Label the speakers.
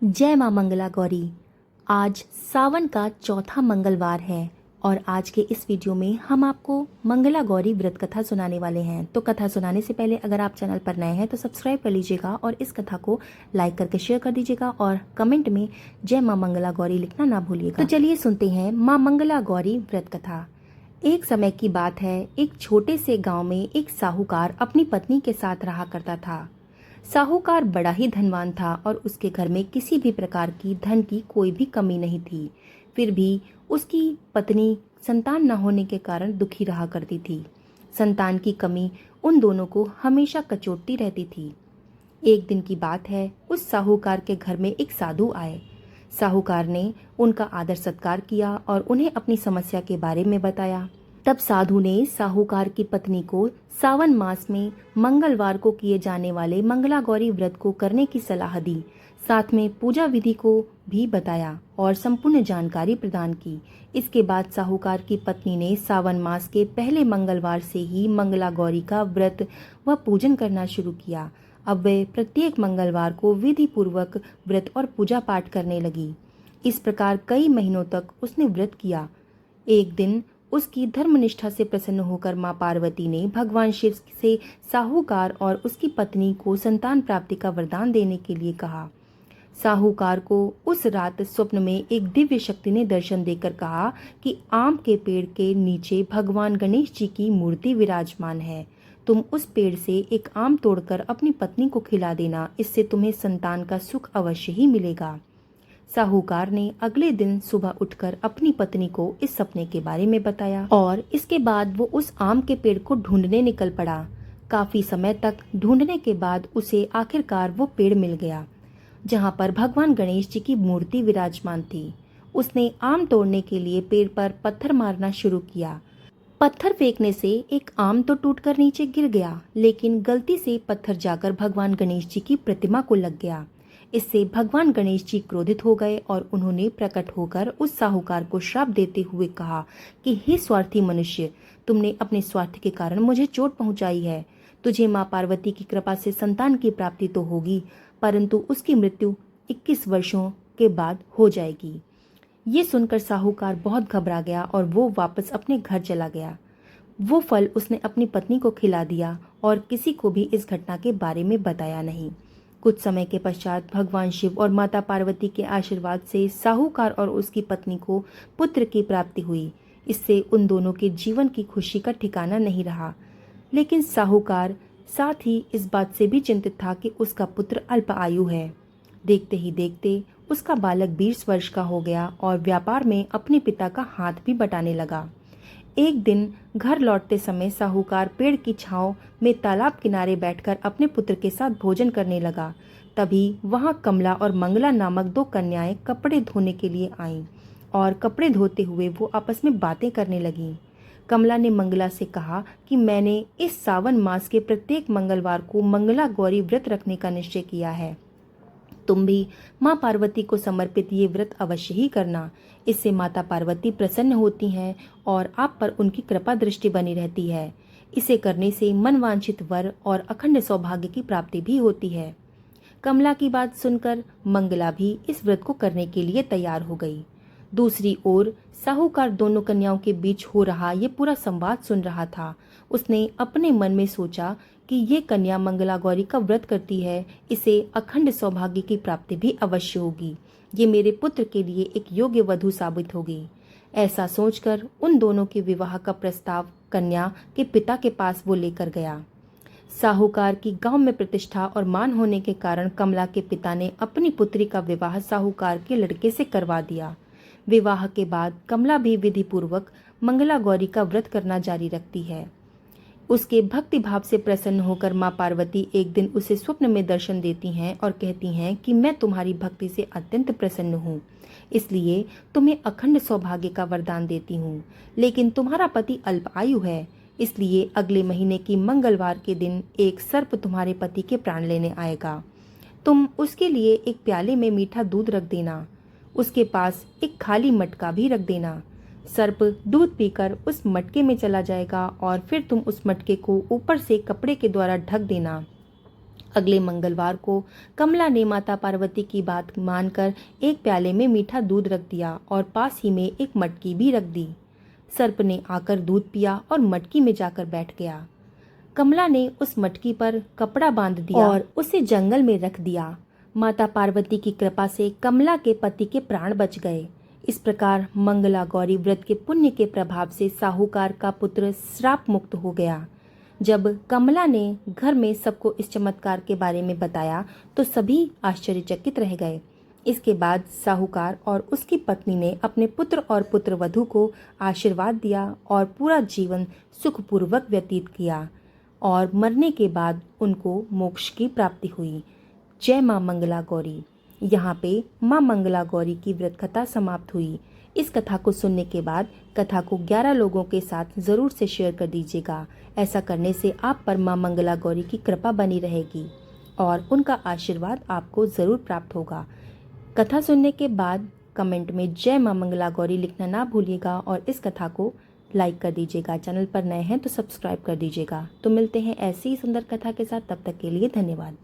Speaker 1: जय माँ मंगला गौरी। आज सावन का चौथा मंगलवार है और आज के इस वीडियो में हम आपको मंगला गौरी व्रत कथा सुनाने वाले हैं। तो कथा सुनाने से पहले अगर आप चैनल पर नए हैं तो सब्सक्राइब कर लीजिएगा और इस कथा को लाइक करके शेयर कर दीजिएगा और कमेंट में जय माँ मंगला गौरी लिखना ना भूलिएगा। तो चलिए सुनते हैं माँ मंगला गौरी व्रत कथा। एक समय की बात है, एक छोटे से गाँव में एक साहूकार अपनी पत्नी के साथ रहा करता था। साहूकार बड़ा ही धनवान था और उसके घर में किसी भी प्रकार की धन की कोई भी कमी नहीं थी। फिर भी उसकी पत्नी संतान न होने के कारण दुखी रहा करती थी। संतान की कमी उन दोनों को हमेशा कचोटती रहती थी। एक दिन की बात है, उस साहूकार के घर में एक साधु आए। साहूकार ने उनका आदर सत्कार किया और उन्हें अपनी समस्या के बारे में बताया। तब साधु ने साहूकार की पत्नी को सावन मास में मंगलवार को किए जाने वाले मंगला गौरी व्रत को करने की सलाह दी। साथ में पूजा विधि को भी बताया और संपूर्ण जानकारी प्रदान की। इसके बाद साहूकार की पत्नी ने सावन मास के पहले मंगलवार से ही मंगला गौरी का व्रत व पूजन करना शुरू किया। अब वे प्रत्येक मंगलवार को विधि पूर्वक व्रत और पूजा पाठ करने लगी। इस प्रकार कई महीनों तक उसने व्रत किया। एक दिन उसकी धर्मनिष्ठा से प्रसन्न होकर मां पार्वती ने भगवान शिव से साहूकार और उसकी पत्नी को संतान प्राप्ति का वरदान देने के लिए कहा। साहूकार को उस रात स्वप्न में एक दिव्य शक्ति ने दर्शन देकर कहा कि आम के पेड़ के नीचे भगवान गणेश जी की मूर्ति विराजमान है। तुम उस पेड़ से एक आम तोड़कर अपनी पत्नी को खिला देना, इससे तुम्हें संतान का सुख अवश्य ही मिलेगा। साहूकार ने अगले दिन सुबह उठकर अपनी पत्नी को इस सपने के बारे में बताया और इसके बाद वो उस आम के पेड़ को ढूंढने निकल पड़ा। काफी समय तक ढूंढने के बाद उसे आखिरकार वो पेड़ मिल गया जहाँ पर भगवान गणेश जी की मूर्ति विराजमान थी। उसने आम तोड़ने के लिए पेड़ पर पत्थर मारना शुरू किया। पत्थर फेंकने से एक आम तो टूटकर नीचे गिर गया, लेकिन गलती से पत्थर जाकर भगवान गणेश जी की प्रतिमा को लग गया। इससे भगवान गणेश जी क्रोधित हो गए और उन्होंने प्रकट होकर उस साहूकार को श्राप देते हुए कहा कि हे स्वार्थी मनुष्य, तुमने अपने स्वार्थ के कारण मुझे चोट पहुंचाई है। तुझे मां पार्वती की कृपा से संतान की प्राप्ति तो होगी, परंतु उसकी मृत्यु 21 वर्षों के बाद हो जाएगी। ये सुनकर साहूकार बहुत घबरा गया और वो वापस अपने घर चला गया। वो फल उसने अपनी पत्नी को खिला दिया और किसी को भी इस घटना के बारे में बताया नहीं। कुछ समय के पश्चात भगवान शिव और माता पार्वती के आशीर्वाद से साहूकार और उसकी पत्नी को पुत्र की प्राप्ति हुई। इससे उन दोनों के जीवन की खुशी का ठिकाना नहीं रहा। लेकिन साहूकार साथ ही इस बात से भी चिंतित था कि उसका पुत्र अल्प आयु है। देखते ही देखते उसका बालक 20 वर्ष का हो गया और व्यापार में अपने पिता का हाथ भी बटाने लगा। एक दिन घर लौटते समय साहूकार पेड़ की छांव में तालाब किनारे बैठकर अपने पुत्र के साथ भोजन करने लगा। तभी वहां कमला और मंगला नामक 2 कन्याएं कपड़े धोने के लिए आईं और कपड़े धोते हुए वो आपस में बातें करने लगीं। कमला ने मंगला से कहा कि मैंने इस सावन मास के प्रत्येक मंगलवार को मंगला गौरी व्रत रखने का निश्चय किया है। तुम भी माँ पार्वती को समर्पित ये व्रत अवश्य ही करना। इससे माता पार्वती प्रसन्न होती हैं और आप पर उनकी कृपा दृष्टि बनी रहती है। इसे करने से मनवांछित वर और अखंड सौभाग्य की प्राप्ति भी होती है। कमला की बात सुनकर मंगला भी इस व्रत को करने के लिए तैयार हो गई। दूसरी ओर साहूकार दोनों कन्याओं के बीच हो रहा ये पूरा संवाद सुन रहा था। उसने अपने मन में सोचा कि ये कन्या मंगला गौरी का व्रत करती है, इसे अखंड सौभाग्य की प्राप्ति भी अवश्य होगी। ये मेरे पुत्र के लिए एक योग्य वधू साबित होगी। ऐसा सोचकर उन दोनों के विवाह का प्रस्ताव कन्या के पिता के पास वो लेकर गया। साहूकार की गांव में प्रतिष्ठा और मान होने के कारण कमला के पिता ने अपनी पुत्री का विवाह साहूकार के लड़के से करवा दिया। विवाह के बाद कमला भी विधि पूर्वक मंगला गौरी का व्रत करना जारी रखती है। उसके भक्ति भाव से प्रसन्न होकर मां पार्वती एक दिन उसे स्वप्न में दर्शन देती हैं और कहती हैं कि मैं तुम्हारी भक्ति से अत्यंत प्रसन्न हूँ, इसलिए तुम्हें अखंड सौभाग्य का वरदान देती हूँ। लेकिन तुम्हारा पति अल्प आयु है, इसलिए अगले महीने की मंगलवार के दिन एक सर्प तुम्हारे पति के प्राण लेने आएगा। तुम उसके लिए एक प्याले में मीठा दूध रख देना। उसके पास एक खाली मटका भी रख देना। सर्प दूध पीकर उस मटके में चला जाएगा और फिर तुम उस मटके को ऊपर से कपड़े के द्वारा ढक देना। अगले मंगलवार को कमला ने माता पार्वती की बात मानकर एक प्याले में मीठा दूध रख दिया और पास ही में एक मटकी भी रख दी। सर्प ने आकर दूध पिया और मटकी में जाकर बैठ गया। कमला ने उस मटकी पर कपड़ा बांध दिया और उसे जंगल में रख दिया। माता पार्वती की कृपा से कमला के पति के प्राण बच गए। इस प्रकार मंगला गौरी व्रत के पुण्य के प्रभाव से साहूकार का पुत्र श्राप मुक्त हो गया। जब कमला ने घर में सबको इस चमत्कार के बारे में बताया तो सभी आश्चर्यचकित रह गए। इसके बाद साहूकार और उसकी पत्नी ने अपने पुत्र और पुत्रवधू को आशीर्वाद दिया और पूरा जीवन सुखपूर्वक व्यतीत किया और मरने के बाद उनको मोक्ष की प्राप्ति हुई। जय मां मंगला गौरी। यहाँ पे मां मंगला गौरी की व्रत कथा समाप्त हुई। इस कथा को सुनने के बाद कथा को 11 लोगों के साथ ज़रूर से शेयर कर दीजिएगा। ऐसा करने से आप पर मां मंगला गौरी की कृपा बनी रहेगी और उनका आशीर्वाद आपको ज़रूर प्राप्त होगा। कथा सुनने के बाद कमेंट में जय मां मंगला गौरी लिखना ना भूलिएगा और इस कथा को लाइक कर दीजिएगा। चैनल पर नए हैं तो सब्सक्राइब कर दीजिएगा। तो मिलते हैं ऐसी ही सुंदर कथा के साथ, तब तक के लिए धन्यवाद।